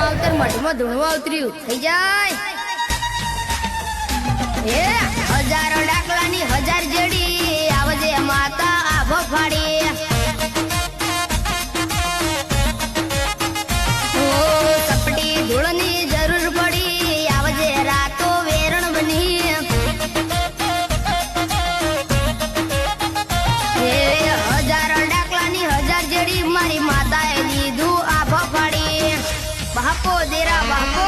માવતર મઢમાં ધૂણવા ઉતર્યું થઈ જાય એ હજારો ડાકલાની હજાર જેડી આવજે માતા આભો ફાડી ઓ સપટી ધૂળની જરૂર પડી આવજે રાતો વેરણ બની એ હજારો ડાકલાની હજાર જેડી મારી માતાએ દીધું આભો ફાડી બાપો દેરા બાપો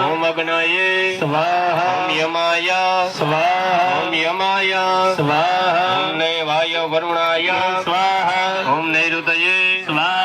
ओम अग्नये स्वाहा ओम यमाय स्वाहा ओम यमाय स्वाहा ओम नैवाय वरुणाय स्वाहा ओम नैऋतये स्वाहा